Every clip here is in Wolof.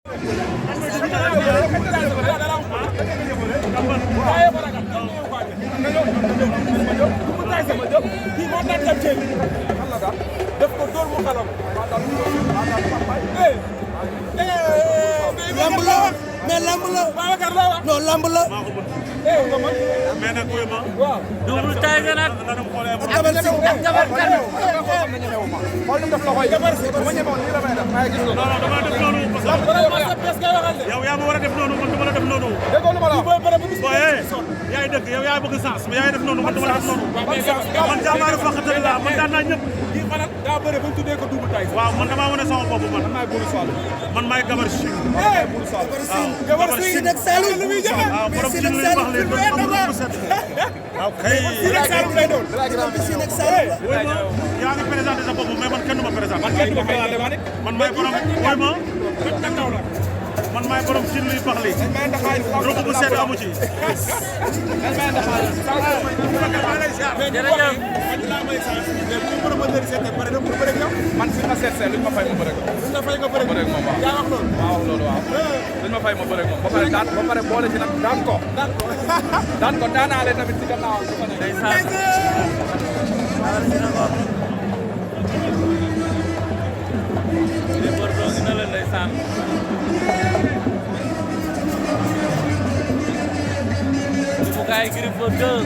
lamb la mais lamb la non lamb la mais nag koy ma Double Tyson ak Jabar Si ak Jabar Kan xool def loxo yi Jabar Si bu ma ñemoon nii la may def waaye gis nga non dama def noonu parce que yow yaa ma war a def noonu man dama la def noonu déggoo lu ma la wax boye yaay dëgg yow yaa bëgg sens mais yaay def noonu man dama la def noonu man jàmbaaru faxatal la man daan naa ñëpp kii xanaa daa bëre ba ñu tuddee ko Double Tyson waaw man damaa wane sama bopp man maay Bourou Saloum man maay Gabar Si maay Bourou Saloum Jabar Si nag Saloum lu muy joxe waaw borom ci lu wax leen do am set waaw kay Saloum lay doon Si nag Saloum yaa ngi présenté sa bopp mais man kenn du ma présenté man maay borom woy ma man maay borom ci luy bax li rob bu set amu ci jërëjëf man si ma seet luñ ma fay ma bëre ko bëre moom waaw loolu waaw luñ ma fay ma bëre moom ba pare boole ci nag daan ko daanaale tamit ci gannaaw su fa nekk Bukai Gris Bordeaux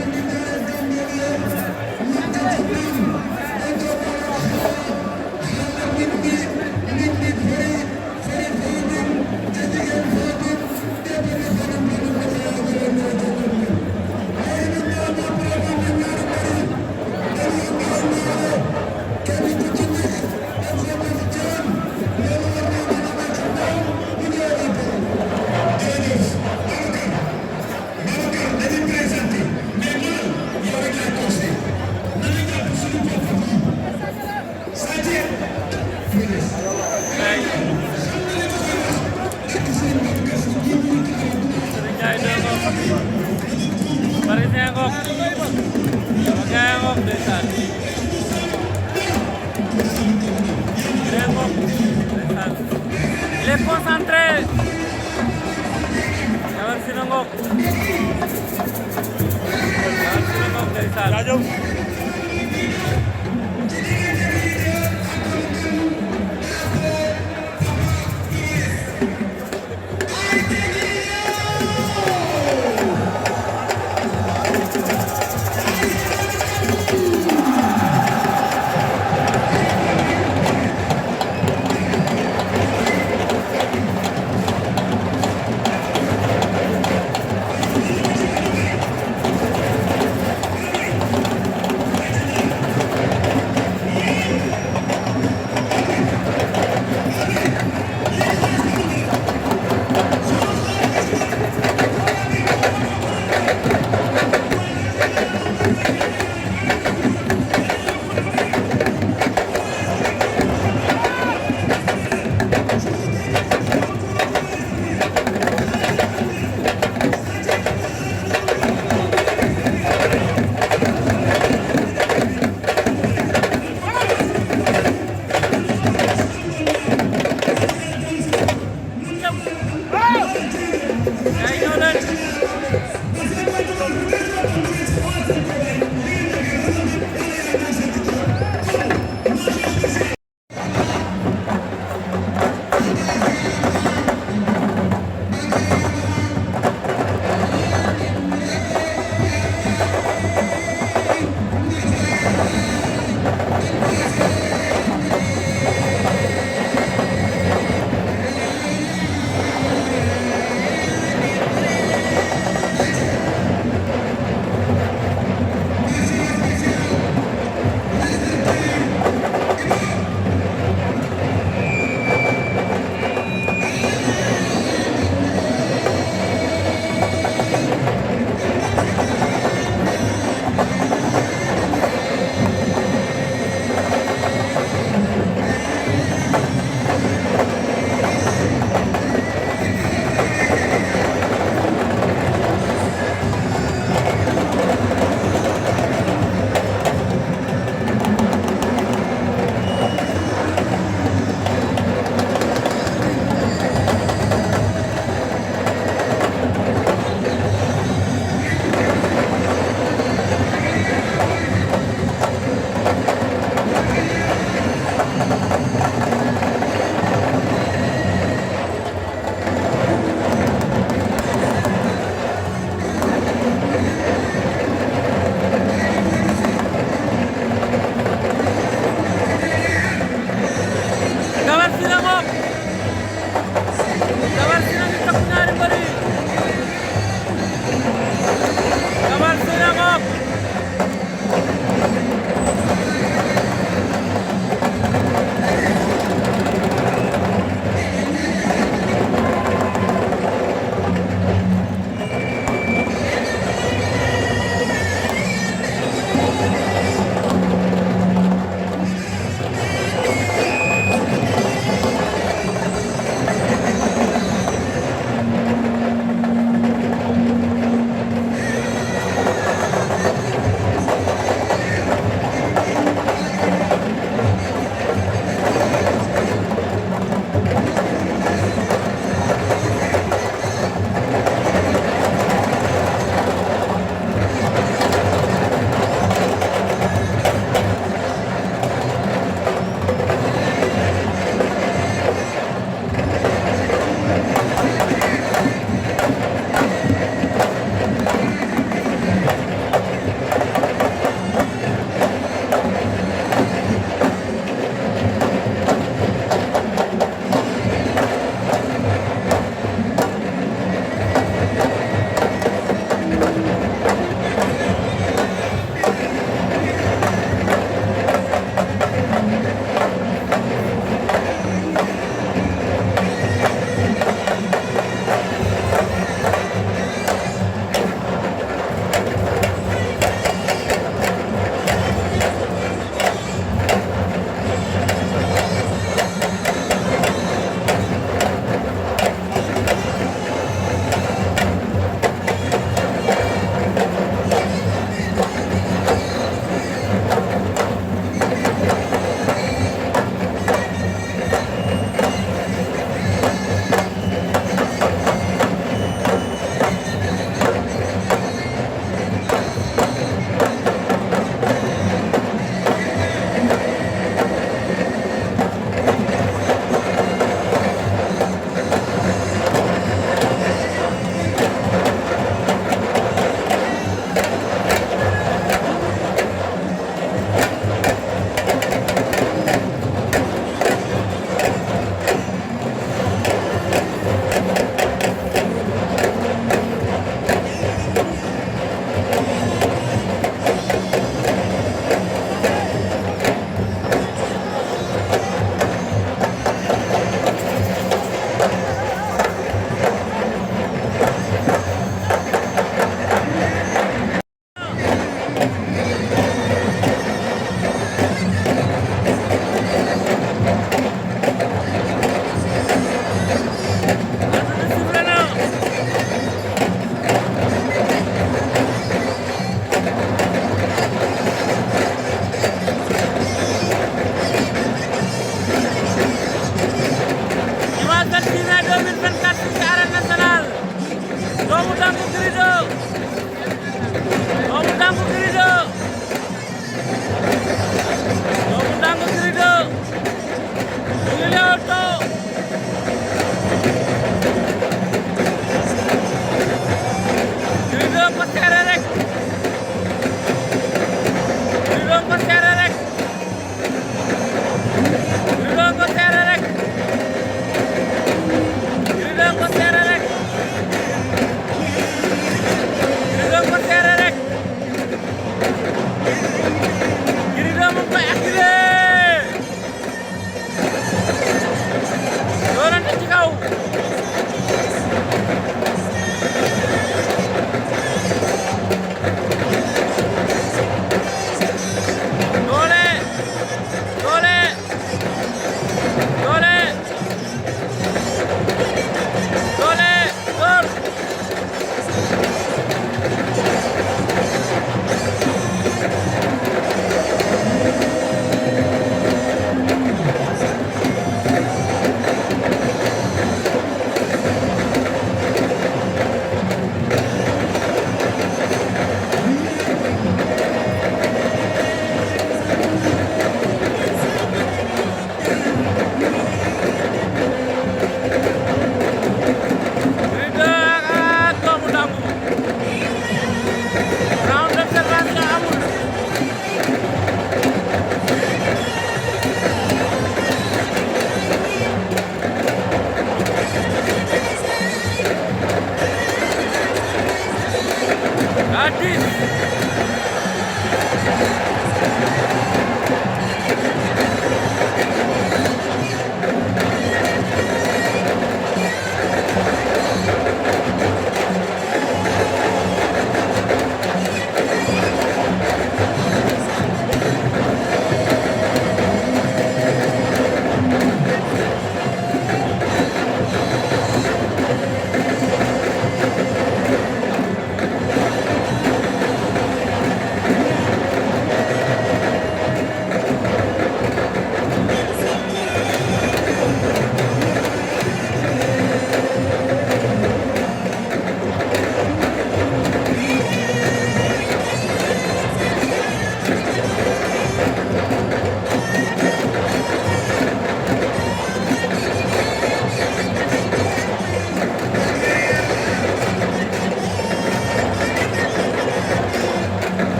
Parisnya kok, makanya kok desan, il est concentré, Jabar Si nongok, desan.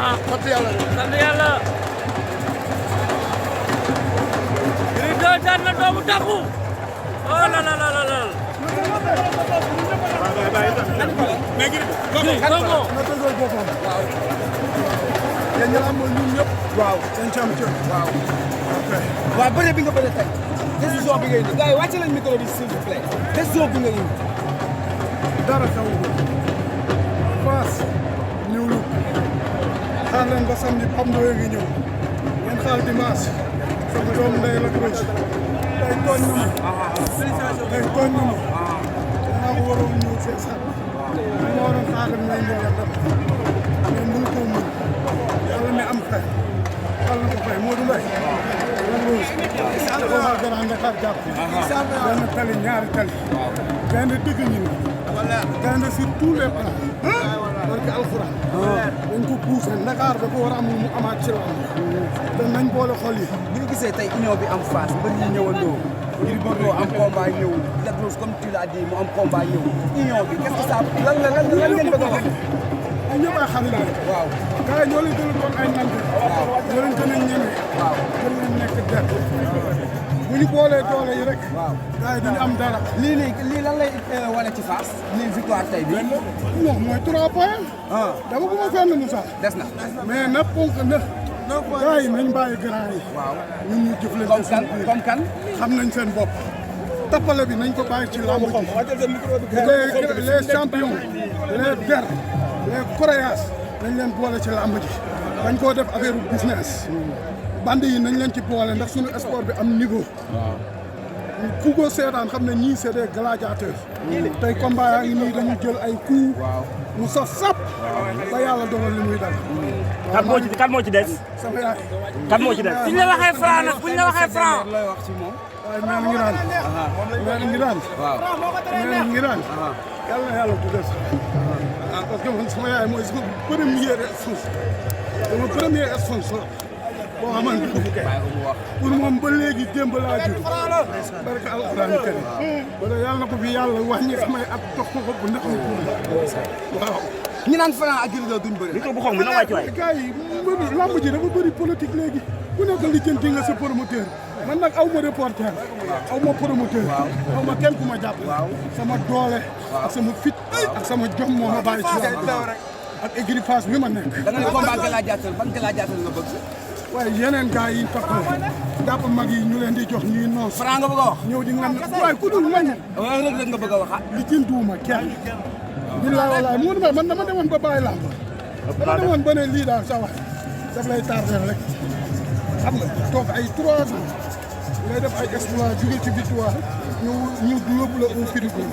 sant yàlla de. sant yàlla. Gris 2 daan na doomu takku. oh la la la la la. mais Gris. Gongo. na tëjoo boppam. waaw. yéen ñi am ñun ñëpp. waaw seen champion. waaw. ok. waaw bëre bi nga bëre tey. décision bi ngay indi. gars yi wàcce lañ micro bi s'il vous plaît. décision bi nga indi. dara xew Fass ñëw lu xaar leen ba samedi Pape Ndoye ngi ñëw ngeen xaar dimanche sama doomu ndey la Croce tey tooñ na ma tey tooñ na ma maa ko waroon ñëw seen sax ma waroon xaar rek may ndey ak dara mais mënu koo mën yàlla mi am fay yàlla na ko fay Modou Mbaye la Croce ko waa Grand Dakar jàpp benn tali ñaari tali gaynde dëgg ñi la gaynde sur tous les plans barke alxuraan dañ ko poussé Dakar dafa war a am lu mu amaat ci lamb te nañ boole xol yi bi nga gisee tey union bi am Fass mbër yi ñëwandoo Gris Bordeaux am combat ñëw Lac Rose comme tu l'as dit mu am combat ñëw union bi qu'est-ce que ça lan ngeen bëgg a wax ay ñëpp ay xarit lañ waaw gars yi ñoo leen gën a doon ay nante ñoo leen gën a ñeme waaw gën leen nekk der bu ñu boolee doole yi rek waaw gars yi duñu am dara lii lan lay wane ci Fass lii victoire tey bi non mooy 3 points dama ko ma fenn Moussa des na mais na ponk na gars yi nañ bàyyi grand yi waaw ñun ñu jëflante comme kan xam nañ seen bopp tappale bi nañ ko bàyyi ci lamb ji les champions les der les coréas nañ leen boole ci lamb ji dañ koo def affaire business bande yi nañ leen ci boole ndax suñu sport bi am niveau ku ko seetaan xam ne ñii c'est des gladiateurs tey combat yaa ngi nii dañu jël ay coups mu saf sap ba yàlla dogal li muy dal kan moo ci des sama yaay kan moo ci des buñ la waxee franc nag buñ la waxee franc. looy wax ci moom waaye meen ngi daan meen ngi daan waaw meen ngi daan yàlla na yàlla dugal sax parce que man sama yaay mooy sama premier sponsor boo xamante ni pour moom ba léegi démb laa jur barka alxuraan karim wala yàlla na ko fi yàlla wàññi samay at jox ko bu ndax mu waaw ñi naan Franc ak Gris 2 duñ bëri micro bu xonk bi na wàcc waay gars yi lamb ji dafa bëri politique léegi ku nekk lijjanti nga sa promoteur man nag aw ma reporter aw ma promoteur aw ma kenn ku ma jàpp sama doole ak sama fit ak sama jom moo ma bàyyi ci lamb ak écurie Fass bi ma nekk da nga ne combat gladiateur ban gladiateur nga bëgg waaye yeneen gars yi toppale jàpp mag yi ñu leen di jox ñuy noon Franc nga bëgg a wax ñëw di ngan waaye ku dul man waaw Reug Reug nga bëgg a wax li jënduwuma kenn billaay wallaay Modou Mbaye man dama demoon ba bàyyi lamb dama demoon ba ne lii daal sa wax daf lay tardel rek xam nga toog ay 3 ans ngay def ay exploit jóge ci victoire ñu yóbbu la au frigo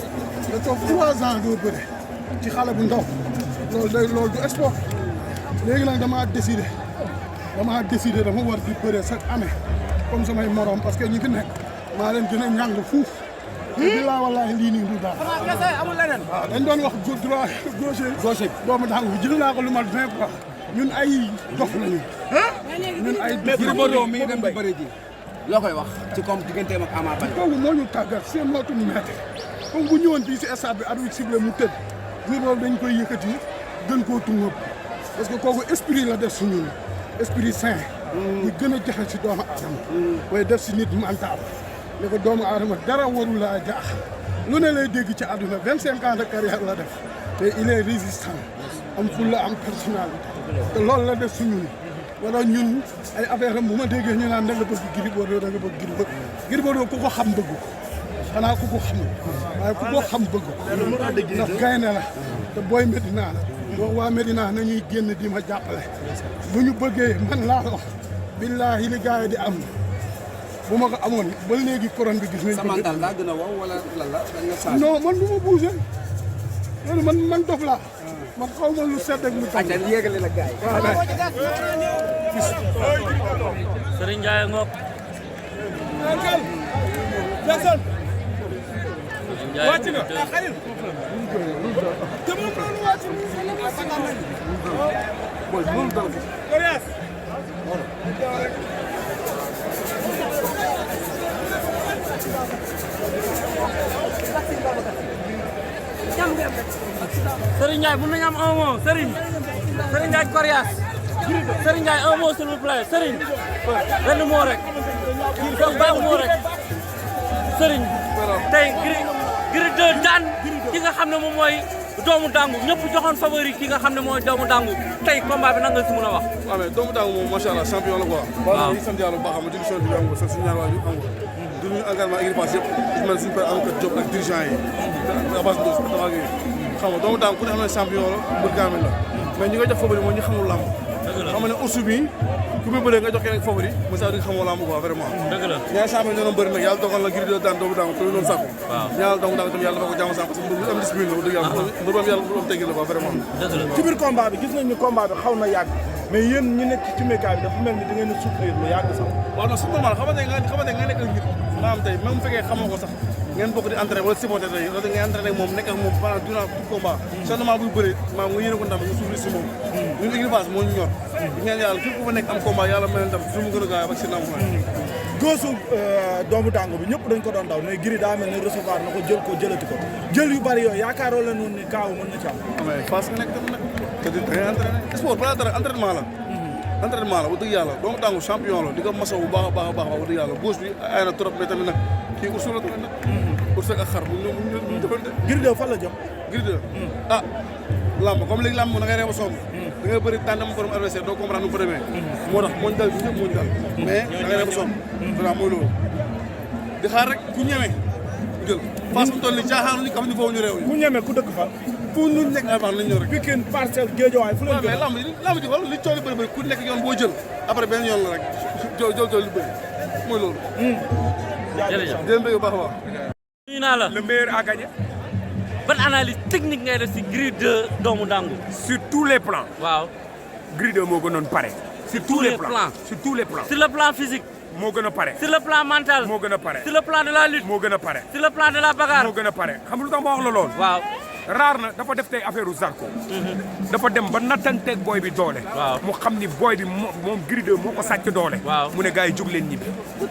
nga toog 3 ans doo bëre ci xale bu ndaw loolu du sport léegi nag dama décidé dama war di bëre chaque année comme samay morom parce que ñi fi nekk maa leen gën a ñàng fuuf billaay wallaay lii nii du daal amul leneen waaw dañ doon wax droit gauche doomu daal jël naa ko lu mat 20 fois ñun ay dof lañu ñun ay Gris Bordeaux mi dem di bëri ji loo koy wax ci comme digganteem ak Ama Baldé kooku moo ñu tàggat seen mootu mu metti comme bu ñëwoon fii si stade bi arbitre sifflé mu tëdd jour boobu dañ koy yëkkati gën koo tungóob parce que kooku esprit la def suñu esprit sain ñu gën a jaxe si doomu aadama mooy def si nit mental ne ko doomu aadama dara warul laa jaax lu ne lay dégg ci àdduna 25 ans de carrière la def te il est résistant am fulla am personnalité te loolu la def suñu wala ñun ay affaire am bu ma déggee ñu naan da nga bëgg Gris Bordeaux da nga bëgg Gris Bordeaux ku ko xam bëgg ko xanaa ku ko xam waaye ku ko xam bëgg ko ndax gaynde la te booy Medina la wax waa Medina nañuy génn di ma jàppale bu ñu bëggee man laa wax billaahi li gars yi di am bu ma ko amoon ba léegi couronne bi gis nañ ko. sa mental daa gën a wow wala lan la da nga saa non man du ma bougé loolu man dof laa man xaw ma lu sedd ak lu tàng. ajal yéegale la gars yi Serigne Ndiaye ngoog. wàcc na Serigne Ndiaye mën nañu am un mot Serigne Ndiaye Coriace Serigne Ndiaye un mot s'il vous plaît Serigne benn mot rek benn mot rek Serigne tey Gris 2 daan ki nga xam ne moom mooy doomu dangu ñëpp joxoon favori ki nga xam ne mooy doomu dangu tey combat bi nan nga si mën a wax. waaw mais doomu dangu moom macha allah champion la quoi. waaw ñu sant yàlla bu baax xam nga di émission bi am nga sant suñu ñaar waajur am nga. du ñu engagement équipe yëpp gis mel suñu père Amadou Diop ak dirigeant yi. Abass Ndoye xam nga doomu dangu ku ne xam ne champion la mbër gaamel la mais ñi nga jox favori mooy ñi xamul làmb. xam nga ne ursu bi ku muy bëree nga jox keneen favori mo sa di xamoo làmb quoi vraiment. dëgg la ñaari champion ñoo doon bëri nag yàlla dogal na Gris 2 daan doomu dangu te ñu doon sàkku. waaw ñaanal doomu dangu tam yàlla dafa ko jàmm sàkku parce que mbër am discipline la wax dëgg yàlla mbër am yàlla am teggin la quoi vraiment. ci biir combat bi gis nañ ni combat bi xaw na yàgg mais yéen ñi nekk ci mékaay bi dafa mel ni da ngeen a souffrir lu yàgg sax. waaw non c'est normal xamante nga nekk ak nit maanaam tey même bu fekkee xamoo ko sax ngeen bokk di entraîné wala supporter tey loolu ngay entraîné moom nekk ak moom pendant durant tout combat seulement buy bëri maanaam nga yéene ko ndam nga souffrir si moom ñun équipe base moo ñu ñor di ñaan yàlla képp ku fa nekk am combat yàlla may ndam su mu gën a gaaw ak si ndam góosu doomu dangu bi ñëpp dañ ko doon daw mais Gris daa mel ne recevoir na ko jël ko jëlati ko jël yu bari yooyu yaakaaroo la noonu ni kaaw mën na ci am mais parce que nekk tam nag te di ngay entraîné sport balaa dara entraînement la entraînement la wax dëgg yàlla doomu dangu champion la di ko masawu bu baax a baax a baax wax dëgg yàlla góos bi ay na trop mais tamit nag kii ursu la tamit nag ursu ak xar ñu defante Gris 2 fan la jëm Gris 2 ah lamb comme léegi lamb da ngay reeba somb da ngay bëri tànnam borom adversaire doo comprendre nu mu fa demee moo tax moo ñu dal ñëpp moo ñu dal mais da ngay reeba somb voilà mooy loolu di xaar rek ku ñeme jël face mu toll ni caaxaan li xam ni foofu ñu réew ku ñeme ku dëkk fan fu ñu nekk ay baax nañ ñëw rek Pikine Parcelles Guédiawaye fu leen mais lamb ji xool li coow li bëri bëri ku nekk yoon boo jël après benn yoon la rek jël li bëri mooy loolu jërëjëf dén bëgg baax a baax nuyu naa la le meilleur à gagner. ban analyse technique ngay def si Gris 2 doomu dangu Sur tous les plans. waaw Gris 2 moo gënoon pare. Sur tous les plans. Sur tous les plans. sur le plan physique moo gën a pare. sur le plan mental moo gën a pare. sur le plan de la lutte moo gën a pare. sur le plan de la bagarre moo gën a pare xam nga lu tax ma wax la lool. waaw raar na dafa def tey affaire u Zarko. dafa dem ba nattanteeg booy bi doole. waaw mu xam ni booy bi moom Gris 2 moo ko sàcc doole. waaw mu ne gars yi jóg leen ñibbi.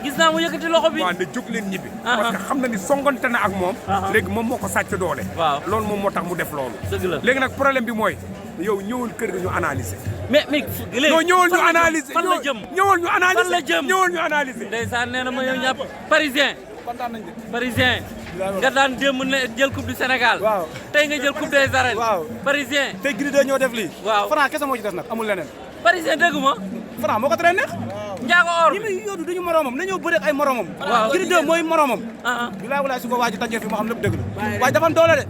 gis naa mu yëkkati loxo bi waaw ne jóg leen ñibbi. parce que xam na ni songante na ak moom. léegi moom moo ko sàcc doole. waaw loolu moom moo tax mu def loolu. dëgg la léegi nag problème bi mooy yow ñëwal kër ga ñu analyser. mais léegi non ñëwal ñu analyser fan la jëm ñëwal ñu analyser fan la jëm ñëwal ñu analyser. ndeysaan nee na ma yow ñàpp parisien kontaan nañ de. parisien nga daan démb ne jël coupe du Sénégal waaw tey nga jël coupe des arènes waaw parisien tey Gris 2 ñoo def lii. waaw Franc kese moo ci des nag amul leneen. parisien dégguma Franc moo ko tere neex. njaago or ñi muy yóodu duñu moromam nañoo bëre ak ay moromam. waaw Gris 2 mooy moromam. bilaay walaay su ko waa ji tajjee fi ma xam lépp dëgg la. waaye dafa am doole de.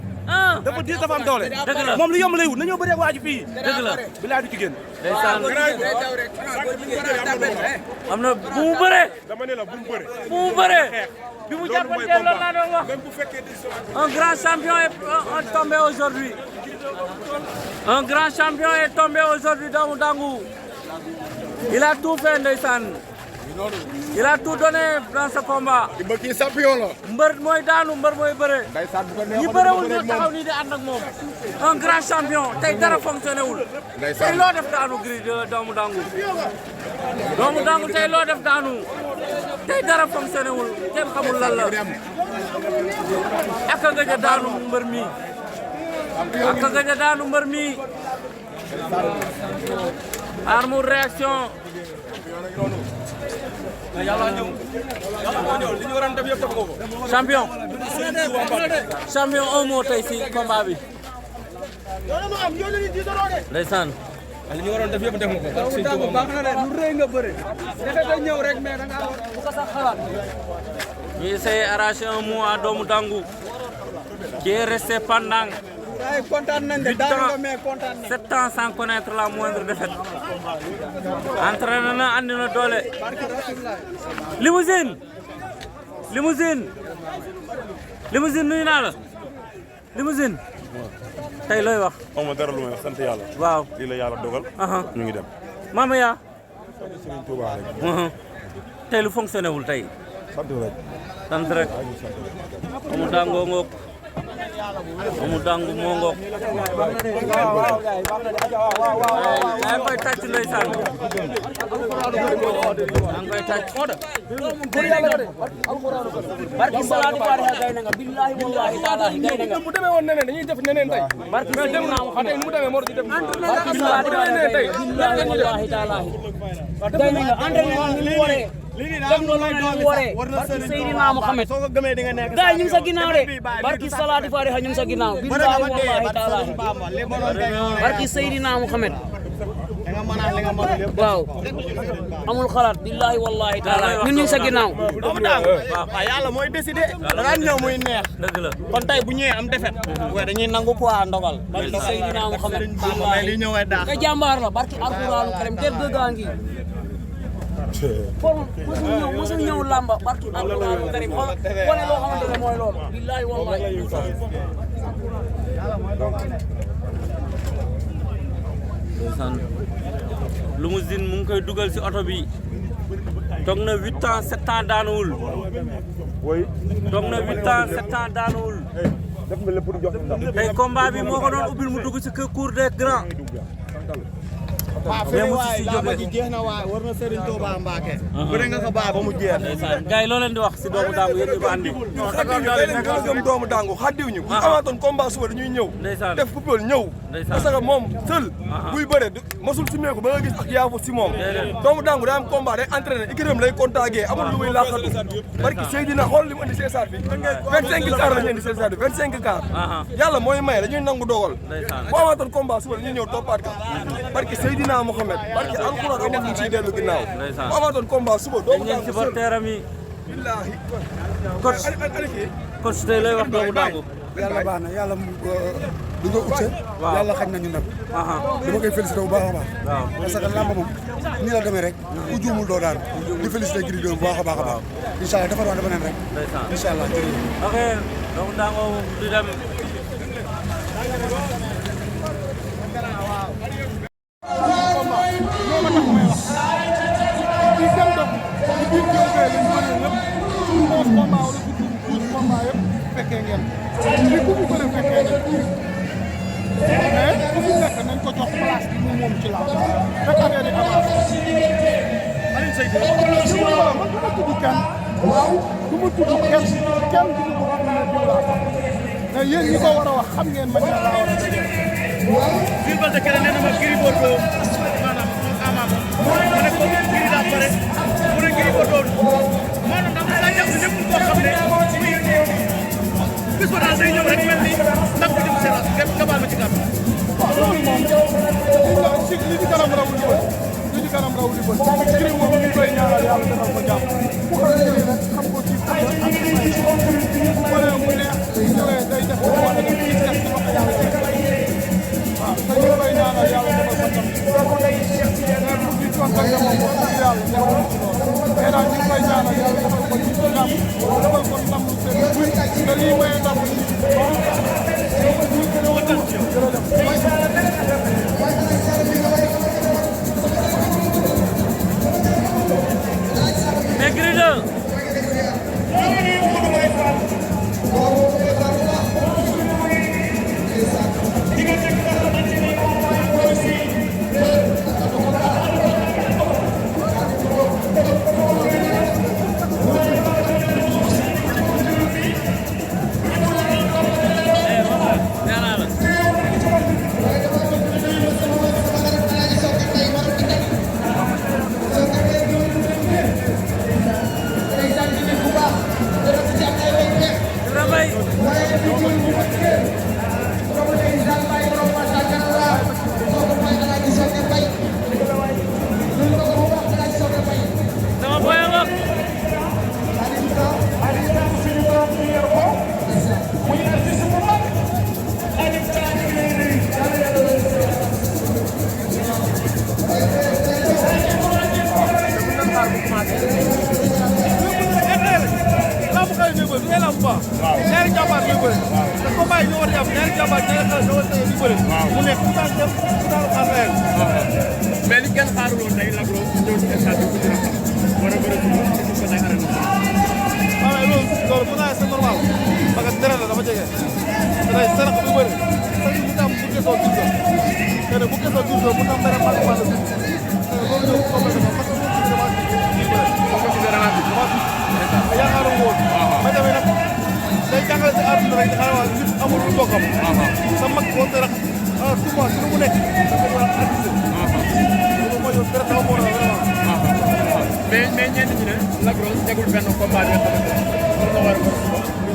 dafa diis dafa am doole. dëgg la moom lu yomb lay wut nañoo bëre ak waa ji fii. dëgg la bilaay du ci génn. ndeysaan am na bu mu bëree dama ne la bu mu bëre. bu mu bëree bi mu jàppantee loolu laa doon wax un grand champion est tombé aujourd'hui un grand champion est tombé aujourd'hui doomu dangu il a tout fait ndeysaan il a tout donné dans ce combat mbër kii champion la. mbër mooy daanu mbër mooy bëre ñi bërewul ñoo taxaw nii di ànd ak moom un grand champion tey dara fonctionné wul tey loo def daanu Gris doomu dangu doomu dangu tey loo def daanu tey dara fonctionné wul kenn xamul lan la ak a gëj a daanu mbër mi ak a gëj a daanu mbër mi arme réaction champion champion un mot tey si combat bi ndeysaan li ñu waroon def yëpp def nga ko. Sëñ Tuuba baax na de lu rëy nga bëre. dafa ñëw rek mais da nga bu ko sax xalaat. ñu essayé arracher un mot à doomu dangu qui est resté pendant ay kontaan nañ de daanu nga mais kontaan nañ. 7 ans sans connaître la moindre défaite entraîné na andi na doole limousine limousine limousine nuyu naa la limousine tey looy wax xaw ma dara lu may wax sant yàlla waaw lii la yàlla dogal ñu ngi dem Mama yaa Sëriñ Tuubaa rek tey lu fonctionné wul tey sant rek sant rek amu dangoo ngoog doomu dangu moo ngoog yaa koy tàcc ndeysaan yaa koy tàcc barki salaatu faatiha gay na nga billahi wallahi taala gay na nga mu demee woon neneen dañuy def neneen tey barki dem na xam tey mu demee moo di def barki salaatu faatiha tey billahi wallahi taala gay na nga entraînement ni mu waree dem noonu la ñu waree barki Seydina Muhammad gars ñu ngi sa ginnaaw de barki salaatu faatiha ñu ngi sa ginnaaw billahi wallahi taala barki Seydina Muhammad waaw amul xalaat billahi wallahi taala ñun ñu ngi sa ginnaaw doomu daangu waaw yàlla mooy décidé da daan ñëw muy neex dëgg la kon tey bu ñëwee am defet waaye dañuy nangu poids ndogal barki Seydina Muhammad mais li ñëwee daax nga jàmbaar la barki alquraanu karim del dëggaa ngi kon mosul ñëw lamba barki alquraanu karim wane loo xamante ne mooy loolu billahi wallahi ndeysaan Limousine mu ngi koy dugal si oto bi toog na 8 ans 7 ans daanuwul toog na 8 ans 7 ans daanuwul tey combat bi moo ko doon ubbil mu dugg si cour des grands mais mu si jógee jeex na waay war na Serigne Touba Mbacké bëre nga ko baa ba mu jeex ndeysaan gars yi loo leen di wax si doomu dangu yéen ñu ko andi gëm doomu dangu xaddiw ñu bu amaatoon combat suba dañuy ñëw def football ñëw parce que moom seul buy bëre mosul simeeku ba nga gis ak yaafu si moom doomu dangu daa am combat day entraîné ikërëm lay contagé amul lu muy laaxatu barki Seydina xool li mu indi see saat bi 25 car lañu indi see saat bi 25 car yàlla mooy may dañuy nangu dogal bu amaatoon combat suba dañuy ñëw toppaat ka barki Seydina Mohamed barki alxuraan amul ñu ciy dellu ginnaaw bu amaatoon combat suba doomu ñeen supporteram yi coach tey lay wax doomu dangu yàlla baax na yàlla du nga utse yàlla xañ nañu nag dama koy félicité bu baax a baax parce que làmb moom nii la demee rek ku juumul doo daanu di félicité Gris 2 bu baax a baax a baax incha allah dafa wax dafa neen rek incha allah jërëjëf ok doomu dangu di dem fekkee ngeen li ku fi bëre fekkee ngeen mais ku fi nekk nañ ko jox place bi mu moom ci làmb rek affaire yi avancé Alioune Seye man du ma tudd kenn du ma tudd kenn du ma ko wax ne diw laa sax mais yéen ñi ko war a wax xam ngeen man laa war a def Jules Baldé keneen nee na ma Gris Bordeaux maanaam Ama ma ne ko Gris daa pare mu ne Gris Bordeaux maanaam dama lay jàpp ñëpp koo xam ne bis ba daal day ñëw rek mel ni ndax bu jëm séeréer képp nga baal ma ci kàddu. waaw loolu moom li ci kanam rawul di bët li ci kanam rawul di bët Gris moom ñu koy ñaanal yàlla defal ko jàmm bu ko jëlee rek xam ko ci bu bëree mu neex ñëwee day def ko war a def ci def ci wax yàlla waaw te ñu koy ñaanal yàlla defal ko jàmm mais bu ñu kontaan moom wax dëgg yàlla defal ci loolu mais daal ñu koy ñaanal yàlla defal ko ci jàmm defal ko ndam seen te lii mooy ndam mais Gris 2 ñaari jàmbaar ñooy bëri te combat yi ñoo war a am ñaari jàmbaar ñaari xale ñoo war a tëye di bëri mu nekk ku daan def ku daan xaar leen mais li kenn xaaruloon tey Lac Rose ñëw ci stade bi ku dina xam war a bëri suba ci ko day arène waaw loolu bu naa c'est normal parce que dara la dafa jege jàngale si àdduna rek xanaa waa nit amul lu bokkam. sa mag boo te rek tout mois si lu mu nekk da nga war a addiser. loolu mooy yow dara xaw ma woon vraiment. mais ñenn ñi ne Lac Rose tegul benn combat bi nga xamante ne mën na war a ñu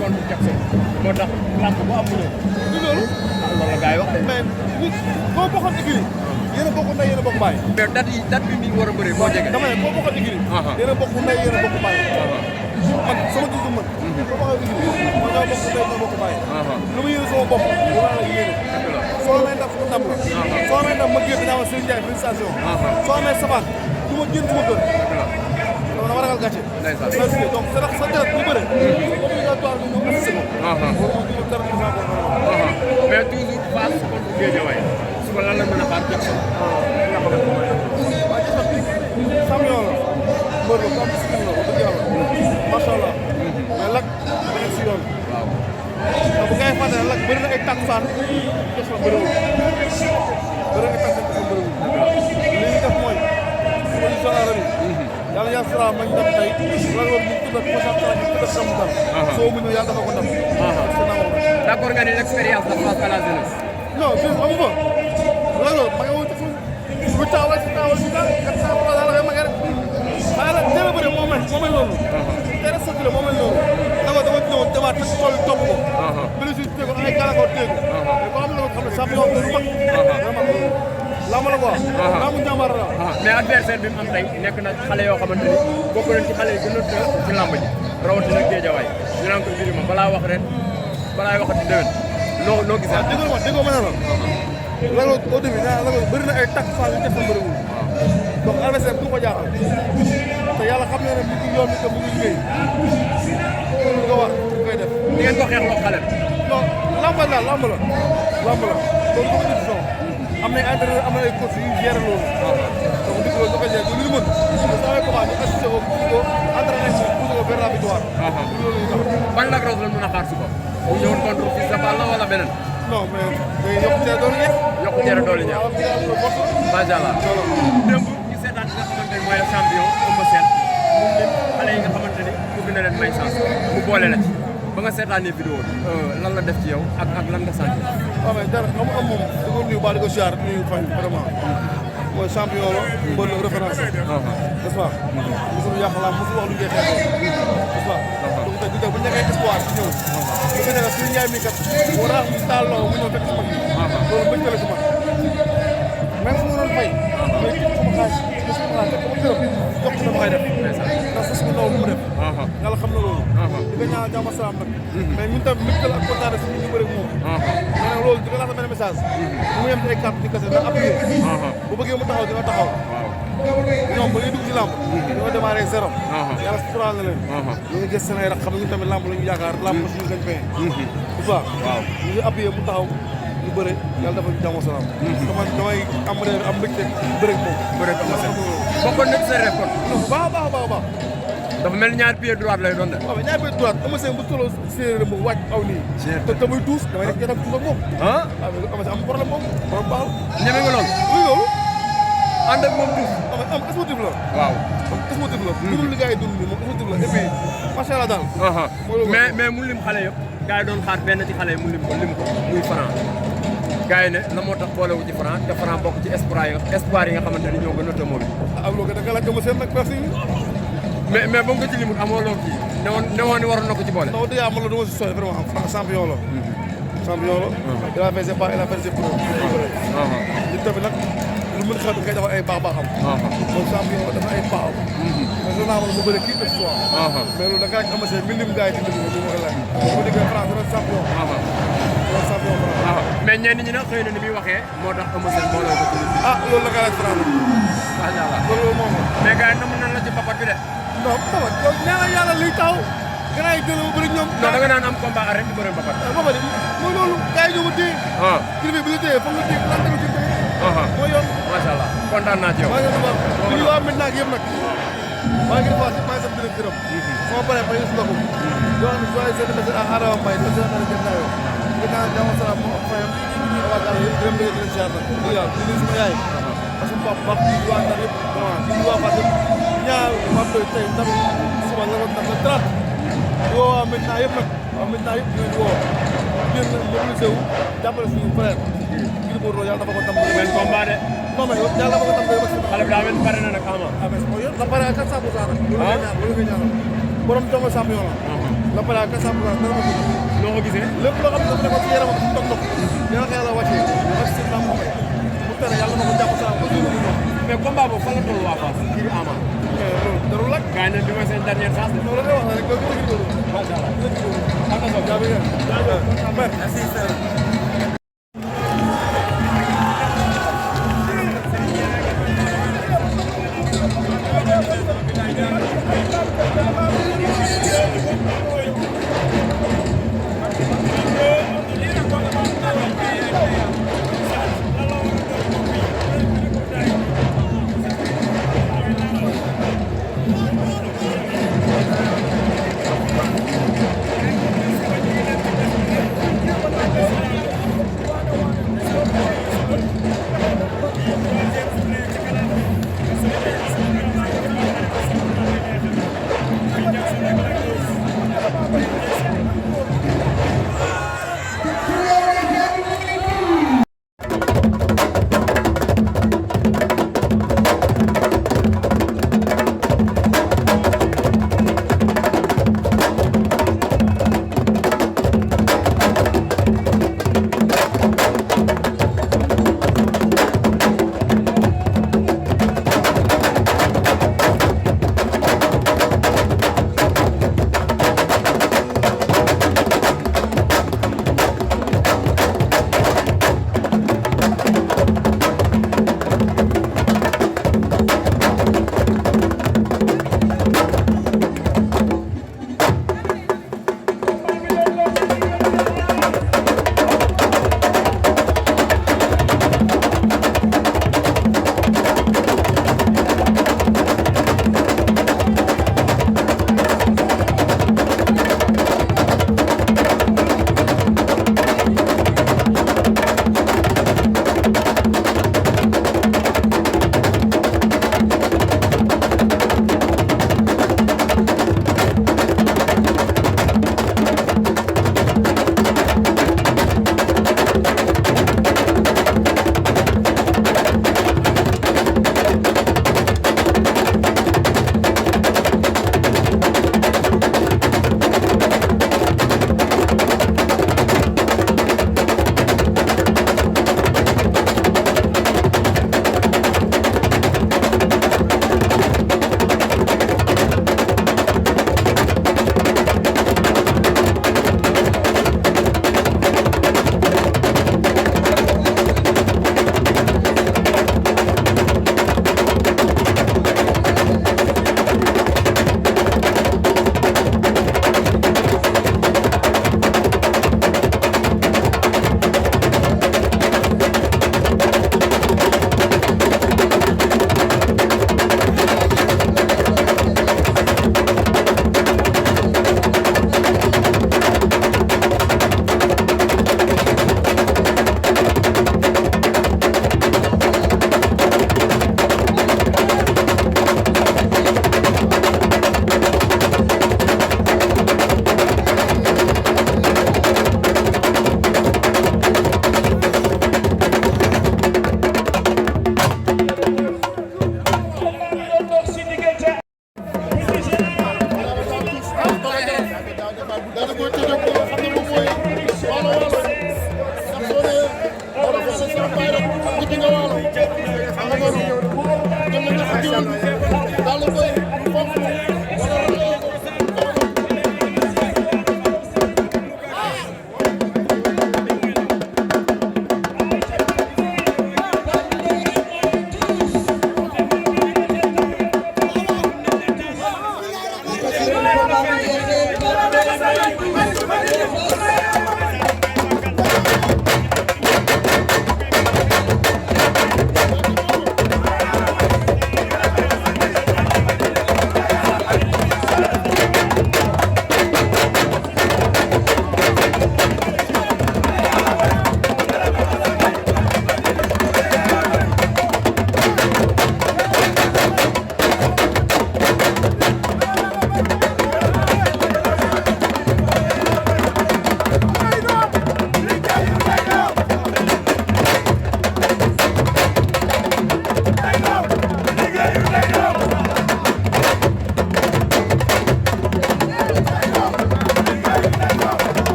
contre Jackson moo tax làmb bu am mu ñëw. du loolu. loolu la gars yi wax de. mais nit boo bokkoon écurie yéen a bokk ndey yéen a bokk baay. mais date bi mi war a bëree moo jege. dama ne boo bokkoon écurie yéen a bokk ndey yéen a bokk baay. man sama gis-gis man. boo bokkoon écurie man ñoo bokk ndey ñoo bokk baay. lu ma yéene sama bopp lu ma la yéene. soo amee ndam sama ndam la. soo amee ndam ma génn dinaa ma Serigne Ndiaye félicitation. soo amee sabaan du ma génn sama kër. dama dama ragal gàcce. ndeysaan donc sa deret bu bëre. obligatoire ñu ñëw assisté ko. mais toujours face contre Guédiawaye suba lan la mën a xaar Jackson. waaw Jackson champion la. mbër la comme si la wax dëgg yàlla. macha allah. mais Lac ba nekk si yoon. waaw te bu ngay fàtte Lac bëri na ay takkusaan Jackson bëriwul. bëri na ay takkusaan bëriwul. li ñu def mooy suba ñu soxla rëdd. yàlla yaa sara mañ dem tey loolu ñu tuddee concentré ñu tuddee sama dal. soo mu ñëw yàlla dafa ko def. d'accord nga ni l'expérience la face à la jeunesse. non fii amu fa. loolu ma nga wuti fu lu taawal si taawal si daal 400 fois daal la ma nga rek. waaye nag teel a bëri moo mel loolu. teel a sotti la moo mel loolu. dama ñëwoon demaat nag tool topp ko. bëri si tegu ay gàllankoor tegu. mais boo xam ne xam ne champion la lu mag. vraiment lama la quoi. laamu jàmbaar la. mais adversaire bi mu am tey nekk na xale yoo xamante ni bokk nañ ci xale yi gën a tëj ci làmb ji rawatina Guédiawaye ñu naan ko Birima balaa wax ren balaa waxati déwén noo gisee. déggoo ma ne la. Lac Rose au début Lac Rose bëri na ay takk fois yu def sa bëriwul. donc adversaire du ko jaaxal. te yàlla xam na ne mu ngi yoon bi te mu ngi liggéey. lu ko wax lu koy def. di ngeen ko xeexloo xale bi. non lamb la lamb la. lamb la loolu du ko décision. am na ay entraîneur am na ay coach yu gérer loolu. donc di ko loolu da koy gérer lu ñu mën. parce que comment ñu assisté ko ko entraîné ko poussé ko vers la victoire. loolu la ñu tax. ban Lac Rose la mën a xaar suba. bu ñëwoon contre Fils de Balla wala beneen. non mais day yokk cere doole ñeex. yokk cere doole ñeex. macha allah. démb ñu seetaan nga xamante ni mooy champion Eumeu Sène mu lim xale yi nga xamante ni bëgg na leen may chance mu boole la ci ba nga seetaanee vidéo bi lan la def ci yow ak lan nga senti. waaw mais dara am moom di ko nuyu ba di ko siyaar nuyu fan vraiment mooy champion la mbër la référence n'est-ce pas mosul yàq la mosul wax lu ngay xeexoo n'est-ce pas donc tey du tey bu ñu nekkee espoir si ñëw bu ko defee suñu njaay mi kat war a mu taal loxo mu ñëw fekk si mag yi loolu bëgg la si man même su ma doon fay mais ci sama xaalis ci sama xaalis fekk ma gërëm jox ko dama koy def ndax sa suñu ndaw bu mu def yàlla xam na loolu di ko ñaanal jàmm salaam nag mais ñun tam mbégte la ak kontaan si ñu bëri moom mais nag loolu di ko laata benn message bu mu yem ci ay carte di kase na appuyé bu bëggee mu taxaw dina taxaw ñoom ba ñuy dugg ci làmb ñoo démarré zéro yàlla suturaal na leen ñu ngi gis seen ay rax xam ne ñu tamit làmb la ñu yaakaar làmb la suñu gañ fee bu baax ñu ngi appuyé mu taxaw ñu bëre yàlla dafa ñu jàmm salaam damay am mbégte bëre moom bokkoon na ci sa récolte. baax a baax dafa mel ni ñaari pied droite lay doon de. waaw mais ñaari pied droite Eumeu Sène bu tolloo séeréer moom wàcc aw nii. te muy tuus damay nekk jotam tuus ak moom. ah waaw mais Eumeu Sène am problème moom borom baax la. ñeme nga lool. luy loolu. ànd ak moom tuus. am sportif la. waaw sportif la. dundul li gars yi dund nii moom sportif la et puis macha allah daal. mais mu lim xale yëpp. gars yi doon xaar benn ci xale yi mu lim ko muy Franc. gars yi ne la moo tax boolewu ci Franc te Franc bokk ci espoir yi nga xamante ni ñoo gën a tëmoo bi. ah loolu da nga laaj Eumeu Sène nag merci. mais ba nga ci limut amoo loo kii newoon ni waroon na ko ci boole. non dëgg yàlla man la dama si sori vraiment Franc champion la. champion la. il a fait ses pas il a fait ses preuves. li tamit nag lu mën xew ngay defal ay baax-baaxam. mooy champion la dafa ay baaxam. mais loolu naa mu bëri kii histoire. mais loolu da nga laaj Eumeu Sène milim gars yi di lim li ma ko laaj. bu déggee Franc dana champion. dana champion Franc. mais ñenn ñi nag xëy na ni muy waxee moo tax Eumeu Sène moo lay ko ci ah loolu la nga laaj Franc nag. macha allah loolu moom la. mais gars yi namm nañ la ci mbapat bi de. non tamit yow nee na yàlla liy taw. gannaaw yi jël ma bëri ñoom. non da nga naan am combat arrêté bëre mbapat. mbapat yi mooy loolu gars yi ñoo ma téye. kilifa bi la téye foog nga téye lan tamit ci tamit. mooy yoon. macha allah kontaan naa ci yow. maa ngi leen di nuyu waa Medina ak yëpp nag. maa ngi leen di sant di leen gërëm. sama pare fa yëngu si ndoxum. di wax ne soo seen message ak Adama Mbaye te seen message jëm naa yow. di naan jàmm salaam mu fayam. waa daal gërëm di leen ziar nag. di yàlla di nuyu sama yaay. parce que papa baax di waa Ndar yëpp vraiment di nuyu waa Fatou ñaar waa tey tamit suba la ko tax la 30 di woo waa Medina yëpp nag waaw maintenant yëpp dinañ woo génn mobilisé wu jàppale suñu frère Gris Bordeaux yàlla dafa ko tam men combat de non mais yàlla dafa ko tam xale bi daa mel pare na nag Ama la pare à 400% nag loolu nga ñaanal borom doomu champion la pare à 400% dara ma ko noo ko gisee lépp loo xam ne dafa nekkoon ci yaramam ci toog dina ko yàlla wàccee ak si lam moom mu tere yàlla na ko jàpp saa ba suñu moom mais combat boobu fan la toll waa Fass Gris Ama loolu darul lak gars yi ne bi mooy seen dernière chance de loolu la wax rek loolu gis loolu macha allah am na solo merci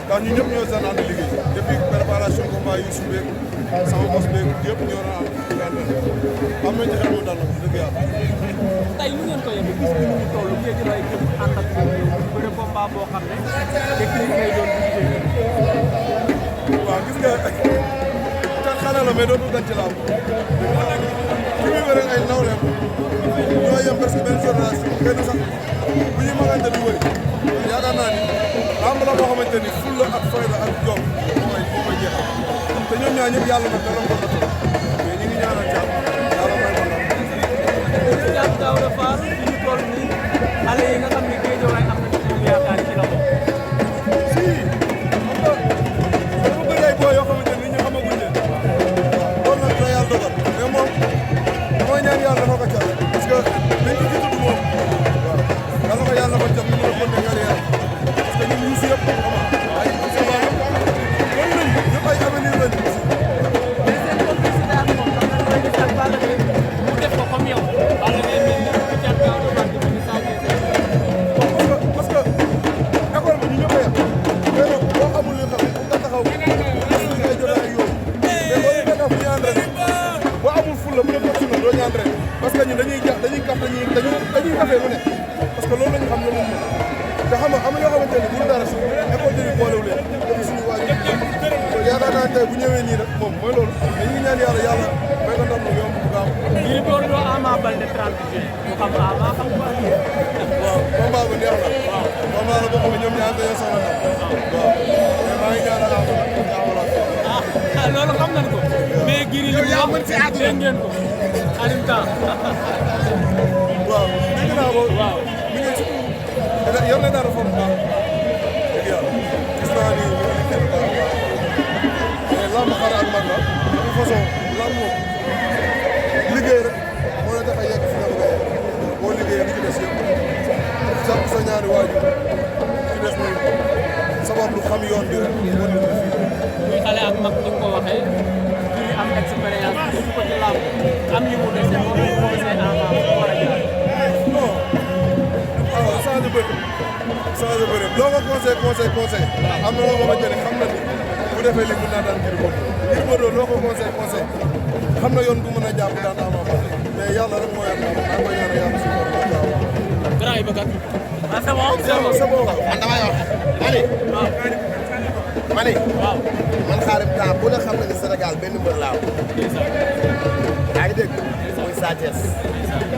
ndax ñun ñëpp ñoo doon ànd liggéey depuis préparation combat yu subeeg sama mos beeg yëpp ñoo doon ànd am nañ ci xel mu dal la dëgg yàlla. tey lu ngeen ko yëg gis nga ñu toll géej lay jëm ànd ak bëre combat boo xam ne technique lay doon waaw gis nga kan xale la mais dootul dañ ci laaw fi muy wëree ay nawleem ñoo yem presque benn génération kenn sax bu ñuy magante di wëri yaakaar naa ni lamb la boo xamante ni fulla ak fayda ak jom moo koy jeexal te ñoom ñaar ñëpp yàlla nag dara ko la toll mais ñu ngi ñaanal jàmm yàlla may ko ndam. Thiam Daouda Fall fi ñu toll nii xale yi nga xam ne Guédiawaye am na ci moom yaakaar ci la bokk. si dafa bëri ay boo yoo xamante ni ñu xamaguñ leen loolu nag la yàlla dogal mais moom damay ñaan yàlla dafa ko cal parce que dañ ko ci tudd moom waaw yàlla ko yàlla dafa cal ñu mën a continuer carrière parce que ñun ñu si yëpp xam nga ay sabab loolu lañ ñëpp ay avenir lañ aussi. mais seen complicité ak moom ndax dañ koy gis ak Balla Gaye mu def ko comme yow Balla Gaye mel ni Thiam Daouda Fall di mel ni Sa Thiès. parce que école bi ñu ñëpp a yem mais nag boo amul li xam nga taxaw ngay jotee ak yow mais boo ñu fekk fu ñu entraîné boo amul fulla bu dee toog si ñun doo ñu entraîné parce que ñun dañuy kaf dañuy kafee lu ne parce que loolu la ñu xam loolu la te xam nga am na ñoo xamante ni bu dara si école bi boolewu leen comme suñu waa ji yaakaar naa tey bu ñëwee nii rek moom mooy loolu mais ñu ngi ñaan yàlla may ko ndam lu yomb bu gaaw. Gris Bordeaux Ama Baldé 30 juin mu xam Ama xam ko ak yéen. waaw combat bu neex la. waaw combat la boo xam ne ñoom ñaar dañoo soxla ndam. waaw mais maa ngi ñaanal loolu xam nañ ko. mais Gris li mu wax dégg ngeen ko. Alim Temps. waaw dégg naa ko. waaw mi ngi surtout yor na dara foofu baax dëgg yàlla gis naa ni ñu ngi kenn baax mais lamb xar ak mag la de toute façon lamb moom liggéey rek moo la tax a yegg fi nga bëgg a yegg boo liggéeyee li ci des yëpp jàpp sa ñaari waajur ci des ni sabab lu xam yoon bi rek moo di fii. muy xale ak mag ni nga ko waxee Gris am expérience dugg ko ci lamb am yu mu dese moom lañ conseillé Ama war a jaar. non waaw changé bëri loo ko conseil am na loo xamante ne xam na ni bu defee li mun naa daan Gris Bordeaux loo ko conseil xam na yoon bu mën a jàpp daan Ama Baldé mais yàlla rek moo yor naa maa koy ñaanal yàlla suñu borom waaw. grand yi bëgg ah c'est bon c'est bon man damay wax mani man Xaadim Temps bu ne xam na ni Sénégal benn mbër laa am yaa ngi dégg muy Sa Thiès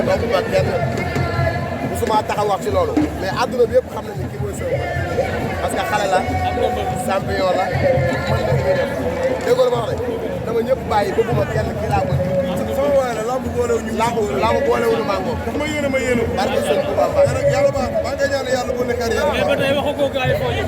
donc ma kenn musuma taxaw wax ci loolu mais adduna bi yëpp xam na ni kii mooy sama parce que xale la champion la mën na li muy def déggoo la ma wax de dama ñëpp bàyyi bëgguma kenn kii laa mën sama waay la lamb boolewuñu lamb boolewuñu maa ngoom daf ma yéene ma yéene barke sëñ Touba yàlla baax maa ngi ñaan yàlla bu ne carrière mais ba tey waxu ko gars yi foo ñu